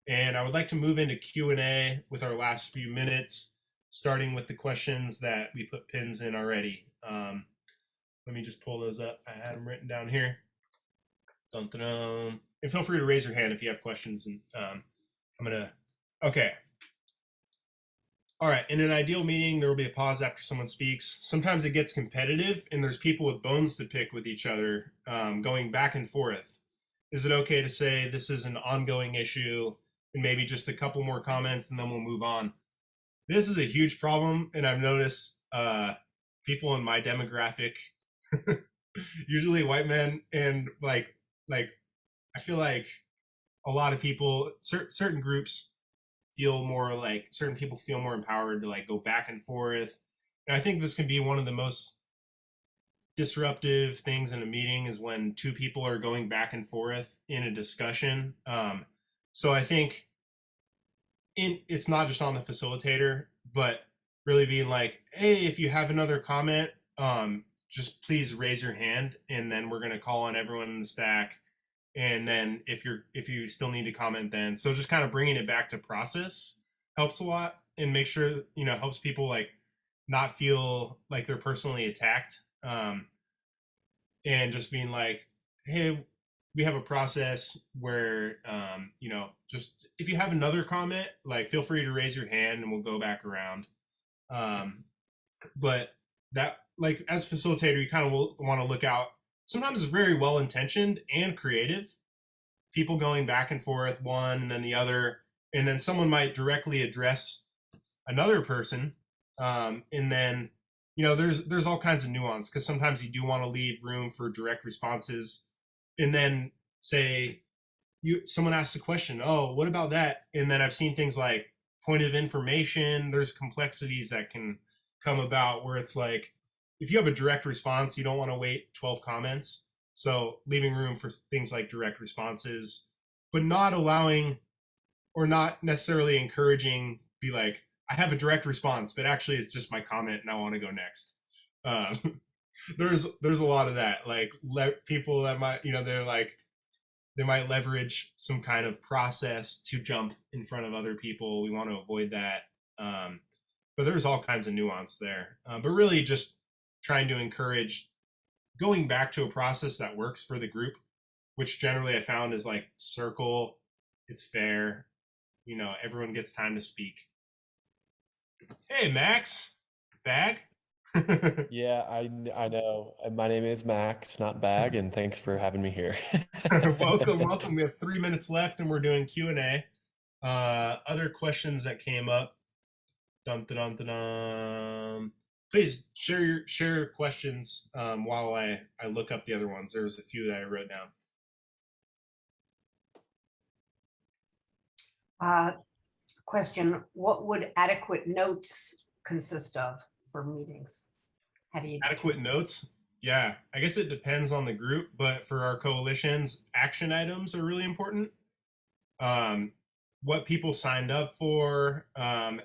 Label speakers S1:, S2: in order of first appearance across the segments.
S1: And I would like to move into Q&A with our last few minutes, starting with the questions that we put pins in already. Let me just pull those up. I had them written down here. Dun, dun, dun. And feel free to raise your hand if you have questions. And I'm going to, okay. All right, in an ideal meeting, there will be a pause after someone speaks. Sometimes it gets competitive, and there's people with bones to pick with each other, going back and forth. Is it okay to say this is an ongoing issue, and maybe just a couple more comments, and then we'll move on? This is a huge problem, and I've noticed people in my demographic, usually white men, and like I feel like a lot of people, certain groups feel more like certain people feel more empowered to like go back and forth. And I think this can be one of the most disruptive things in a meeting is when two people are going back and forth in a discussion. So I think it's not just on the facilitator, but really being like, hey, if you have another comment, just please raise your hand, and then we're gonna call on everyone in the stack. And then if you still need to comment, then so just kind of bringing it back to process helps a lot, and make sure helps people like not feel like they're personally attacked, and just being like, hey, we have a process where just if you have another comment, like feel free to raise your hand and we'll go back around. But that, like, as a facilitator, you kind of want to look out. Sometimes it's very well intentioned and creative, people going back and forth, one and then the other, and then someone might directly address another person, and then there's all kinds of nuance, because sometimes you do want to leave room for direct responses, and then say someone asks a question, oh, what about that? And then I've seen things like point of information. There's complexities that can come about where it's like, if you have a direct response, you don't want to wait 12 comments. So leaving room for things like direct responses, but not allowing or not necessarily encouraging, be like, I have a direct response, but actually it's just my comment and I want to go next. Um, there's a lot of that, like people that might, they're like, they might leverage some kind of process to jump in front of other people. We want to avoid that. But there's all kinds of nuance there. But really just trying to encourage going back to a process that works for the group, which generally I found is like circle, it's fair, everyone gets time to speak. Hey, Max, Bag.
S2: Yeah, I know. My name is Max, not Bag, and thanks for having me here.
S1: Welcome, welcome. We have 3 minutes left, and we're doing Q&A. Other questions that came up. Dun, dun, dun, dun, dun. Please share your questions, while I look up the other ones. There's a few that I wrote down.
S3: Question, what would adequate notes consist of for meetings? How do you
S1: Adequate notes? Yeah, I guess it depends on the group, but for our coalitions, action items are really important. What people signed up for. I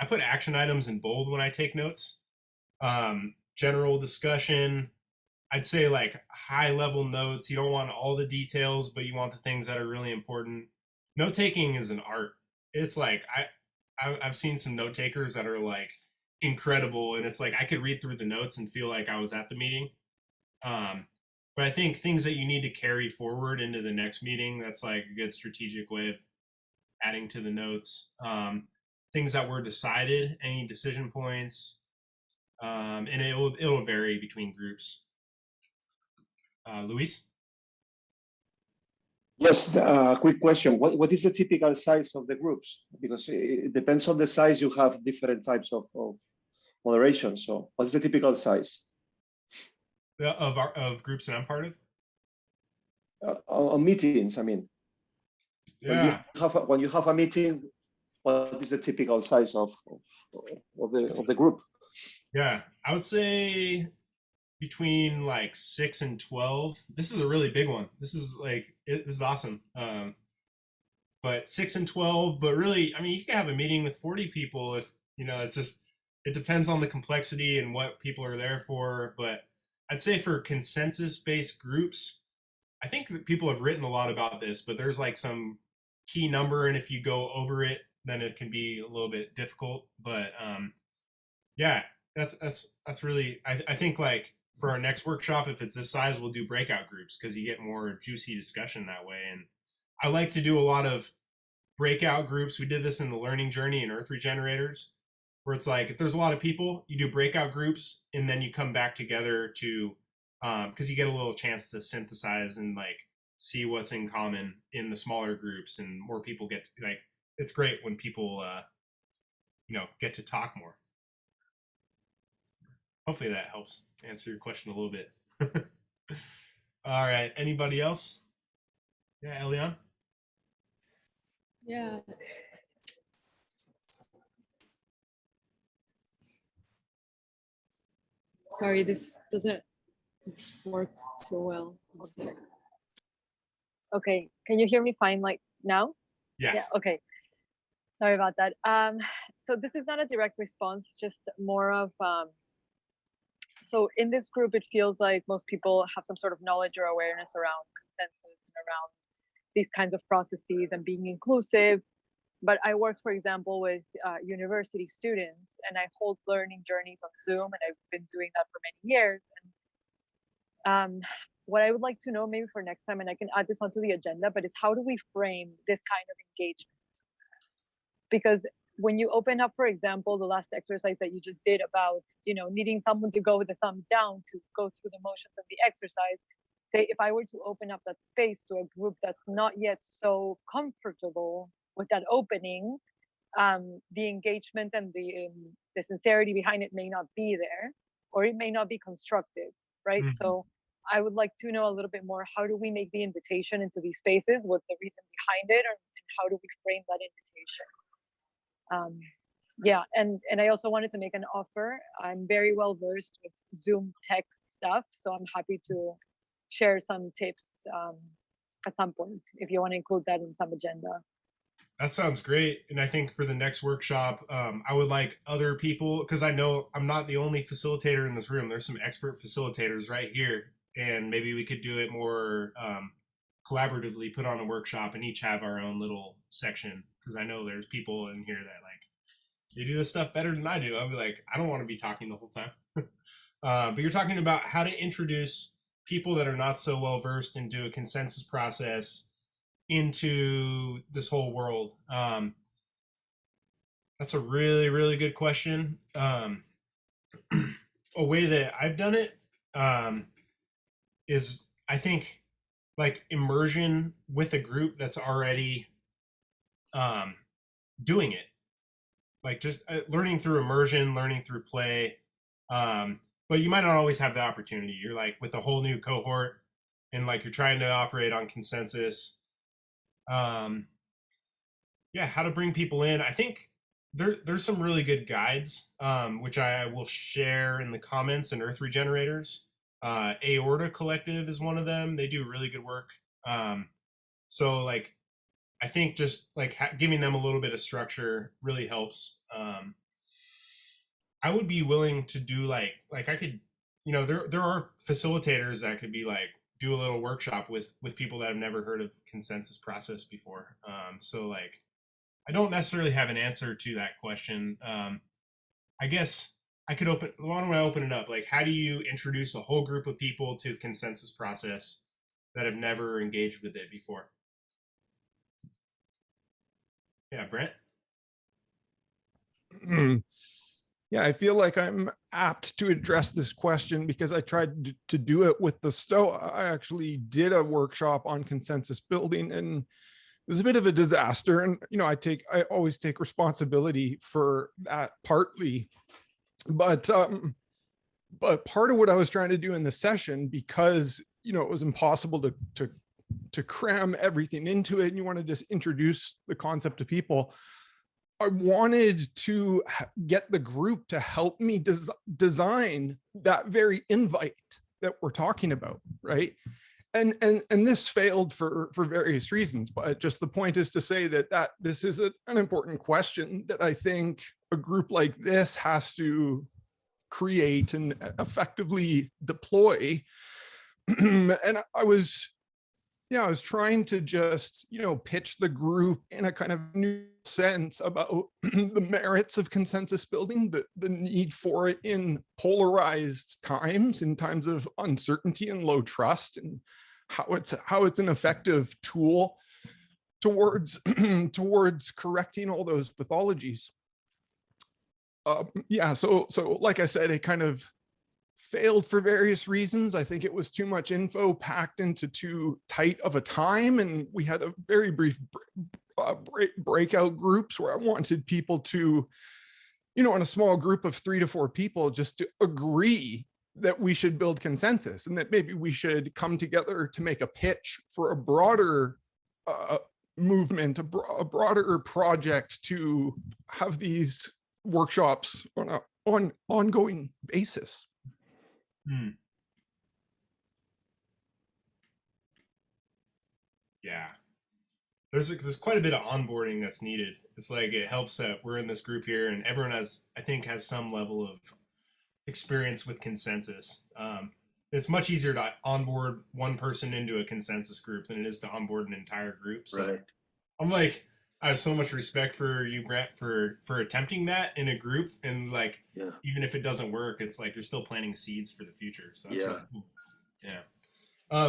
S1: put action items in bold when I take notes. General discussion, I'd say like high level notes. You don't want all the details, but you want the things that are really important. Note taking is an art. It's like I've seen some note takers that are like incredible, and it's like I could read through the notes and feel like I was at the meeting. But I think things that you need to carry forward into the next meeting, that's like a good strategic way of adding to the notes. Things that were decided, any decision points, and it'll vary between groups. Luis?
S4: Yes, quick question. What is the typical size of the groups? Because it depends on the size, you have different types of moderation. So what's the typical size?
S1: Of groups that I'm part of?
S4: On meetings, I mean.
S1: Yeah.
S4: When you have a meeting, what is the typical size of the group?
S1: Yeah, I would say between like 6 and 12. This is a really big one. This is like this is awesome. But 6 and 12, but really, I mean, you can have a meeting with 40 people if it's just, it depends on the complexity and what people are there for. But I'd say for consensus based groups, I think that people have written a lot about this, but there's like some key number, and if you go over it, then it can be a little bit difficult. But yeah, that's really, I think like for our next workshop, if it's this size, we'll do breakout groups because you get more juicy discussion that way. And I like to do a lot of breakout groups. We did this in the learning journey in Earth Regenerators, where it's like if there's a lot of people, you do breakout groups, and then you come back together to because you get a little chance to synthesize and like see what's in common in the smaller groups, and more people get like, it's great when people get to talk more. Hopefully that helps answer your question a little bit. All right, anybody else? Yeah, Elian?
S5: Yeah. Sorry, this doesn't work so well.
S6: Okay, can you hear me fine like now?
S1: Yeah.
S6: Okay. Sorry about that. So this is not a direct response, just more of, so in this group, it feels like most people have some sort of knowledge or awareness around consensus and around these kinds of processes and being inclusive. But I work, for example, with university students, and I hold learning journeys on Zoom, and I've been doing that for many years. And what I would like to know maybe for next time, and I can add this onto the agenda, but is how do we frame this kind of engagement? Because when you open up, for example, the last exercise that you just did about, needing someone to go with the thumbs down to go through the motions of the exercise, say if I were to open up that space to a group that's not yet so comfortable with that opening, the engagement and the sincerity behind it may not be there, or it may not be constructive, right?
S1: Mm-hmm.
S6: So I would like to know a little bit more, how do we make the invitation into these spaces? What's the reason behind it? And how do we frame that invitation? Yeah, and I also wanted to make an offer. I'm very well versed with Zoom tech stuff, so I'm happy to share some tips at some point if you want to include that in some agenda.
S1: That sounds great. And I think for the next workshop, I would like other people, because I know I'm not the only facilitator in this room. There's some expert facilitators right here. And maybe we could do it more collaboratively, put on a workshop and each have our own little section. Because I know there's people in here that like, you do this stuff better than I do. I'll be like, I don't want to be talking the whole time. But you're talking about how to introduce people that are not so well versed into a consensus process into this whole world. That's a really, really good question. A way that I've done it is, I think, like immersion with a group that's already doing it. Like just learning through immersion, learning through play. But you might not always have the opportunity. You're like with a whole new cohort and like you're trying to operate on consensus. Yeah, how to bring people in. I think there's some really good guides, which I will share in the comments in Earth Regenerators. Aorta Collective is one of them. They do really good work. So like, I think just like giving them a little bit of structure really helps. I would be willing to do like I could, there are facilitators that could be like, do a little workshop with people that have never heard of consensus process before. So like, I don't necessarily have an answer to that question. I guess I could why don't I open it up? Like, how do you introduce a whole group of people to the consensus process that have never engaged with it before? Yeah, Brent?
S7: Yeah, I feel like I'm apt to address this question because I tried to do it with the STOA. I actually did a workshop on consensus building and it was a bit of a disaster. And, I always take responsibility for that partly, but part of what I was trying to do in the session, because, it was impossible to cram everything into it and you want to just introduce the concept to people. I wanted to get the group to help me design that very invite that we're talking about, right? And this failed for various reasons, but just the point is to say that this is an important question that I think a group like this has to create and effectively deploy. And I was Yeah, I was trying to just, pitch the group in a kind of new sense about the merits of consensus building, the need for it in polarized times, in times of uncertainty and low trust, and how it's an effective tool towards towards correcting all those pathologies. Yeah, so like I said, it kind of failed for various reasons. I think it was too much info packed into too tight of a time, and we had a very brief breakout groups where I wanted people to, in a small group of 3 to 4 people, just to agree that we should build consensus and that maybe we should come together to make a pitch for a broader movement, a broader project to have these workshops on an ongoing basis.
S1: Yeah, there's quite a bit of onboarding that's needed. It's like it helps that we're in this group here and everyone has some level of experience with consensus. It's much easier to onboard one person into a consensus group than it is to onboard an entire group. So
S8: Right.
S1: I'm like, I have so much respect for you, Brett, for attempting that in a group, and like,
S8: Yeah.
S1: even if it doesn't work, it's like you're still planting seeds for the future. So that's
S8: Yeah.
S1: really cool. Yeah.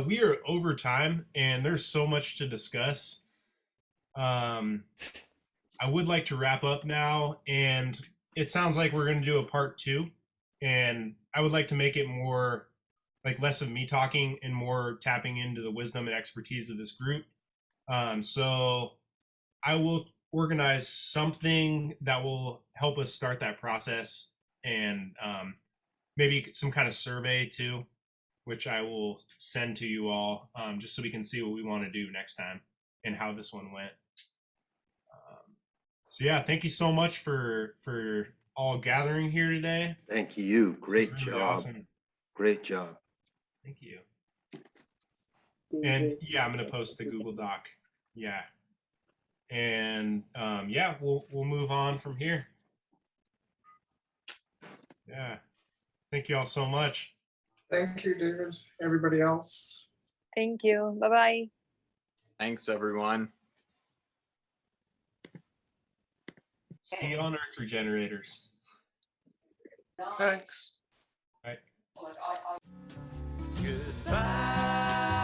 S1: We are over time, and there's so much to discuss. I would like to wrap up now, and it sounds like we're going to do a part 2, and I would like to make it more like less of me talking and more tapping into the wisdom and expertise of this group. So I will organize something that will help us start that process, and maybe some kind of survey too, which I will send to you all, just so we can see what we want to do next time and how this one went. So yeah, thank you so much for all gathering here today.
S8: Thank you. Great
S1: It's really
S8: job.
S1: awesome.
S8: Great job.
S1: Thank you. And yeah, I'm gonna post the Google Doc. Yeah. And yeah, we'll move on from here. Yeah. Thank you all so much.
S9: Thank you, David. Everybody else.
S6: Thank you. Bye-bye.
S10: Thanks, everyone.
S1: See you on Earth, regenerators.
S10: Thanks.
S1: Bye.
S11: Goodbye.